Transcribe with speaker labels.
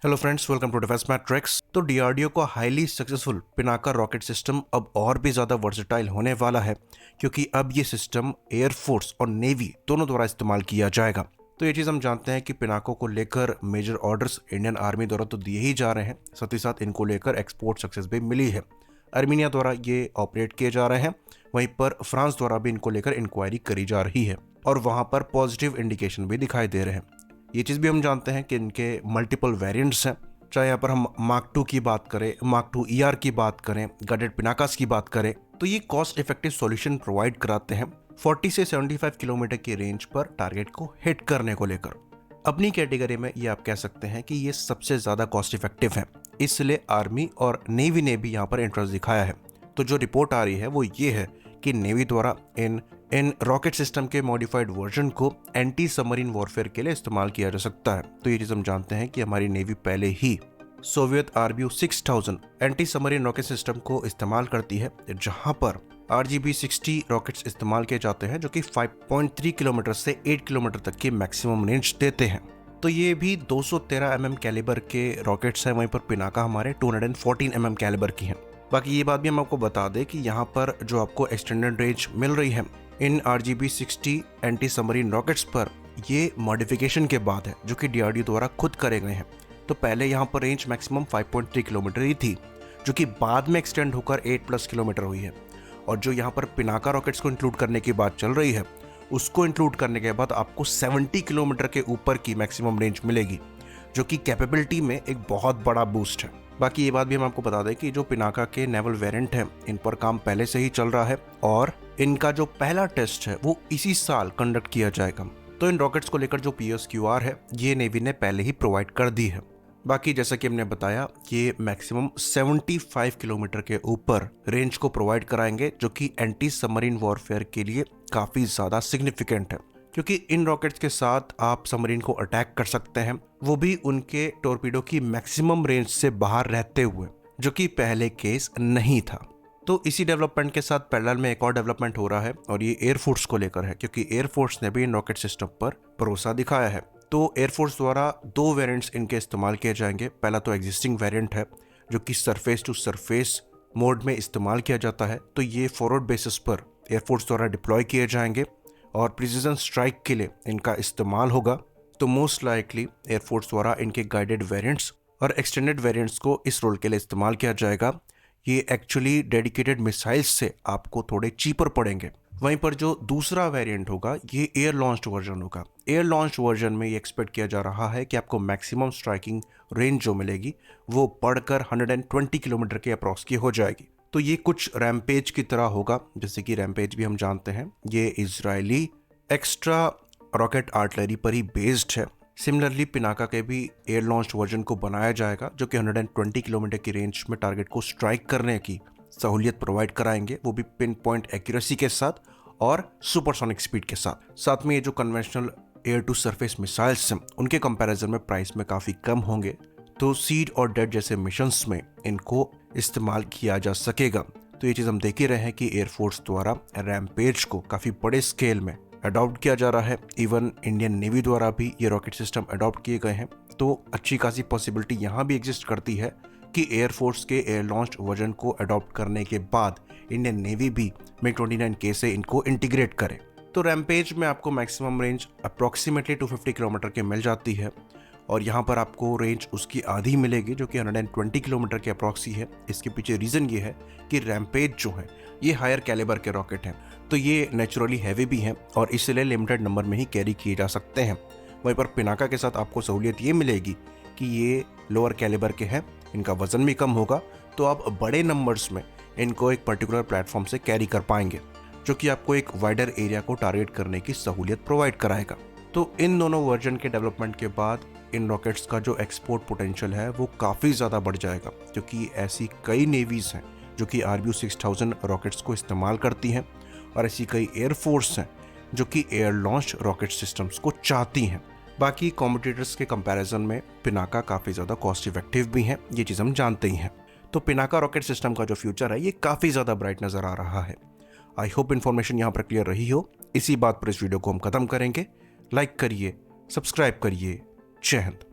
Speaker 1: Hello friends, welcome to Defence Matrix. तो DRDO का highly successful Pinaka rocket system अब और भी ज़्यादा वर्सेटाइल होने वाला है, क्योंकि अब ये सिस्टम एयरफोर्स और नेवी दोनों द्वारा इस्तेमाल किया जाएगा। तो ये चीज़ हम जानते हैं कि पिनाको को लेकर मेजर ऑर्डर्स इंडियन आर्मी द्वारा तो दिए ही जा रहे हैं, साथ ही साथ इनको लेकर एक्सपोर्ट सक्सेस भी मिली है। आर्मीनिया द्वारा ये ऑपरेट किए जा रहे हैं, वहीं पर फ्रांस द्वारा भी इनको लेकर इंक्वायरी करी जा रही है और वहाँ पर पॉजिटिव इंडिकेशन भी दिखाई दे रहे हैं। ये चीज़ भी हम जानते हैं कि इनके मल्टीपल वेरिएंट्स हैं, चाहे यहाँ पर हम मार्क 2 की बात करें, मार्क 2 ER की बात करें, गडेड पिनाकास की बात करें, तो ये कॉस्ट इफेक्टिव सॉल्यूशन प्रोवाइड कराते हैं 40 से 75 किलोमीटर की रेंज पर टारगेट को हिट करने को लेकर। अपनी कैटेगरी में ये आप कह सकते हैं कि ये सबसे ज़्यादा कॉस्ट इफेक्टिव है, इसलिए आर्मी और नेवी ने भी यहाँ पर इंटरेस्ट दिखाया है। तो जो रिपोर्ट आ रही है वो ये है कि नेवी द्वारा इन रॉकेट सिस्टम के मॉडिफाइड वर्जन को एंटी सबमरीन वॉरफेयर के लिए इस्तेमाल किया जा सकता है। तो ये चीज़ हम जानते हैं कि हमारी नेवी पहले ही Soviet RBU 6000 anti submarine rocket system को इस्तेमाल करती है, जहां पर RGB 60 रॉकेट्स इस्तेमाल किए जाते हैं, जो कि 5.3 किलोमीटर से 8 किलोमीटर तक की मैक्सिमम रेंज देते हैं। तो ये भी 213 mm कैलिबर के रॉकेट्स हैं, वहीं पर पिनाका हमारे 214 mm कैलिबर की हैं। बाकी ये बात भी हम आपको बता दें कि यहाँ पर जो आपको एक्सटेंडेड रेंज मिल रही है इन RGB 60 एंटी सबमरीन रॉकेट्स पर, ये मॉडिफिकेशन के बाद है, जो कि DRDO द्वारा खुद करे गए हैं। तो पहले यहाँ पर रेंज मैक्सिमम 5.3 किलोमीटर ही थी, जो कि बाद में एक्सटेंड होकर 8+ किलोमीटर हुई है। और जो यहाँ पर पिनाका रॉकेट्स को इंक्लूड करने की बात चल रही है, उसको इंक्लूड करने के बाद आपको 70 किलोमीटर के ऊपर की मैक्सिमम रेंज मिलेगी, जो कि कैपेबिलिटी में एक बहुत बड़ा बूस्ट है। बाकी ये बात भी हम आपको बता दें कि जो पिनाका के नेवल वेरिएंट हैं, इन पर काम पहले से ही चल रहा है और इनका जो पहला टेस्ट है वो इसी साल कंडक्ट किया जाएगा। तो इन रॉकेट्स को लेकर जो PSQR है, ये नेवी ने पहले ही प्रोवाइड कर दी है। बाकी जैसा कि हमने बताया, ये मैक्सिमम 75 किलोमीटर के ऊपर रेंज को प्रोवाइड कराएंगे, जो कि एंटी सबमरीन वॉरफेयर के लिए काफ़ी ज़्यादा सिग्निफिकेंट है, क्योंकि इन रॉकेट्स के साथ आप सबमरीन को अटैक कर सकते हैं, वो भी उनके टॉर्पीडो की मैक्सिमम रेंज से बाहर रहते हुए, जो कि पहले केस नहीं था। तो इसी डेवलपमेंट के साथ पैरेलल में एक और डेवलपमेंट हो रहा है और ये एयरफोर्स को लेकर है, क्योंकि एयरफोर्स ने भी इन रॉकेट सिस्टम पर भरोसा दिखाया है। तो एयरफोर्स द्वारा 2 वेरिएंट्स इनके इस्तेमाल किए जाएंगे। पहला तो एग्जिस्टिंग वेरिएंट है, जो कि सरफेस टू सरफेस मोड में इस्तेमाल किया जाता है। तो ये फॉरवर्ड बेसिस पर एयरफोर्स द्वारा डिप्लॉय किए जाएंगे और प्रिसीजन स्ट्राइक के लिए इनका इस्तेमाल होगा। तो मोस्ट लाइकली एयरफोर्स द्वारा इनके गाइडेड वेरिएंट्स और एक्सटेंडेड वेरिएंट्स को इस रोल के लिए इस्तेमाल किया जाएगा। ये एक्चुअली डेडिकेटेड मिसाइल्स से आपको थोड़े चीपर पड़ेंगे। वहीं पर जो दूसरा वेरिएंट होगा, ये एयर लॉन्च्ड वर्जन होगा। एयर लॉन्च्ड वर्जन में ये एक्सपेक्ट किया जा रहा है कि आपको मैक्सिमम स्ट्राइकिंग रेंज जो मिलेगी वो बढ़कर 120 किलोमीटर के अप्रॉक्स की हो जाएगी। तो ये कुछ रैमपेज की तरह होगा, जैसे कि रैमपेज भी हम जानते हैं ये इजरायली एक्स्ट्रा रॉकेट आर्टिलरी पर ही बेस्ड है। सिमिलरली पिनाका के भी एयर लॉन्च वर्जन को बनाया जाएगा, जो कि 120 किलोमीटर की रेंज में टारगेट को स्ट्राइक करने की सहूलियत प्रोवाइड कराएंगे, वो भी पिन पॉइंट एक्यूरेसी के साथ और सुपरसोनिक स्पीड के साथ में ये जो conventional air to surface missiles हैं, उनके कंपैरिजन में प्राइस में काफ़ी कम होंगे। तो सीड और डेड जैसे मिशंस में इनको इस्तेमाल किया जा सकेगा। तो ये चीज़ हम देख ही रहे हैं कि एयरफोर्स द्वारा रैमपेज को काफ़ी बड़े स्केल में अडॉप्ट किया जा रहा है। इवन इंडियन नेवी द्वारा भी ये रॉकेट सिस्टम अडॉप्ट किए गए हैं। तो अच्छी खासी पॉसिबिलिटी यहाँ भी एग्जिस्ट करती है कि एयरफोर्स के एयर लॉन्च वर्जन को अडॉप्ट करने के बाद इंडियन नेवी भी MiG-29K से इनको इंटीग्रेट करे। तो रैमपेज में आपको मैक्सिमम रेंज अप्रॉक्सीमेटली 250 किलोमीटर के मिल जाती है और यहाँ पर आपको रेंज उसकी आधी मिलेगी, जो कि 120 किलोमीटर के अप्रॉक्सी है। इसके पीछे रीज़न ये है कि रैमपेज जो है ये हायर कैलिबर के रॉकेट हैं, तो ये नेचुरली हैवी भी हैं और इसलिए लिमिटेड नंबर में ही कैरी किए जा सकते हैं। वहीं पर पिनाका के साथ आपको सहूलियत ये मिलेगी कि ये लोअर कैलिबर के हैं, इनका वजन भी कम होगा, तो आप बड़े नंबर्स में इनको एक पर्टिकुलर प्लेटफॉर्म से कैरी कर पाएंगे, जो कि आपको एक वाइडर एरिया को टारगेट करने की सहूलियत प्रोवाइड कराएगा। तो इन दोनों वर्जन के डेवलपमेंट के बाद इन रॉकेट्स का जो एक्सपोर्ट पोटेंशियल है वो काफ़ी ज़्यादा बढ़ जाएगा, क्योंकि ऐसी कई नेवीज़ हैं जो कि RBU 6000 रॉकेट्स को इस्तेमाल करती हैं और ऐसी कई एयरफोर्स हैं जो कि एयर लॉन्च रॉकेट सिस्टम्स को चाहती हैं। बाकी कॉम्पिटिटर्स के कंपैरिजन में पिनाका काफ़ी ज़्यादा कॉस्ट इफेक्टिव भी हैं, ये चीज़ हम जानते ही हैं। तो पिनाका रॉकेट सिस्टम का जो फ्यूचर है ये काफ़ी ज़्यादा ब्राइट नज़र आ रहा है। आई होप इन्फॉर्मेशन यहाँ पर क्लियर रही हो। इसी बात पर इस वीडियो को हम खत्म करेंगे। लाइक करिए, सब्सक्राइब करिए। जय हिंद।